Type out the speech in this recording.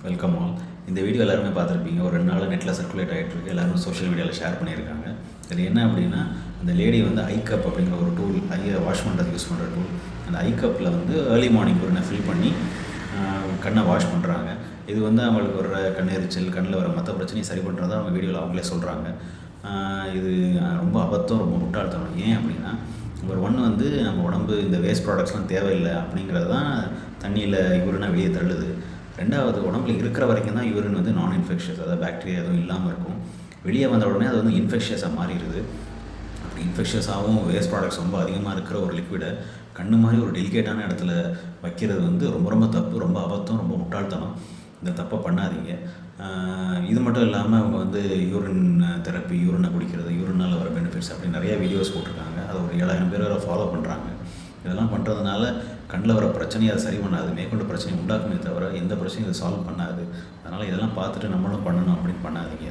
Welcome all. இந்த video எல்லாருமே பார்த்துருப்பீங்க. ஒரு 2 நாள் நெட்டில் சர்க்குலேட் ஆகிட்டுருக்கு. எல்லாரும் சோஷியல் மீடியாவில் ஷேர் பண்ணியிருக்காங்க. இது என்ன அப்படின்னா, அந்த லேடி வந்து ஐகப் அப்படிங்கிற ஒரு டூல், ஐயை வாஷ் பண்ணுறதுக்கு யூஸ் பண்ணுற டூல். அந்த ஐகப்பில் வந்து ஏர்லி மார்னிங் ஒரு ஃபில் பண்ணி கண்ணை வாஷ் பண்ணுறாங்க. இது வந்து அவங்களுக்கு வர கண்ணெரிச்சல், கண்ணில் வர மற்ற பிரச்சனையும் சரி பண்ணுறதா அவங்க வீடியோவில் அவங்களே சொல்கிறாங்க. இது ரொம்ப அபத்தம், ரொம்ப முட்டாள்தனம். ஏன் அப்படின்னா, நம்பர் 1 வந்து நம்ம உடம்பு இந்த வேஸ்ட் ப்ராடக்ட்ஸ்லாம் தேவையில்லை அப்படிங்கிறது தான் தண்ணியில் யூரினாக வெளியே தள்ளுது. 2வது, உடம்புல இருக்கிற வரைக்கும் தான் யூரின் வந்து நான் இன்ஃபெக்ஷியஸ், அதாவது பாக்டீரியா எதுவும் இல்லாமல் இருக்கும். வெளியே வந்த உடனே அது வந்து இன்ஃபெக்ஷியஸாக மாறிடுது. அப்படி இன்ஃபெக்ஷியஸாகவும் வேஸ்ட் ப்ராடக்ட்ஸ் ரொம்ப அதிகமாக இருக்கிற ஒரு லிக்விடை கண்ணு மாதிரி ஒரு டெலிகேட்டான இடத்துல வைக்கிறது வந்து ரொம்ப ரொம்ப தப்பு, ரொம்ப அபத்தம், ரொம்ப முட்டாள்தனம். இந்த தப்பை பண்ணாதீங்க. இது மட்டும் இல்லாமல் அவங்க வந்து யூரின் தெரப்பி, யூரினை குடிக்கிறது, யூரினால் வர பெனிஃபிட்ஸ் அப்படி நிறைய வீடியோஸ் போட்டிருக்காங்க. அதை ஒரு 7000 பேர் வரை ஃபாலோ பண்ணுறாங்க. இதெல்லாம் பண்ணுறதுனால கண்ணில் வர பிரச்சனையை அதை சரி பண்ணாது, மேற்கொண்டு பிரச்சனையை உண்டாக்குமே தவிர எந்த பிரச்சனையும் இதை சால்வ் பண்ணாது. அதனால் இதெல்லாம் பார்த்துட்டு நம்மளும் பண்ணணும் அப்படின்னு பண்ணாதீங்க.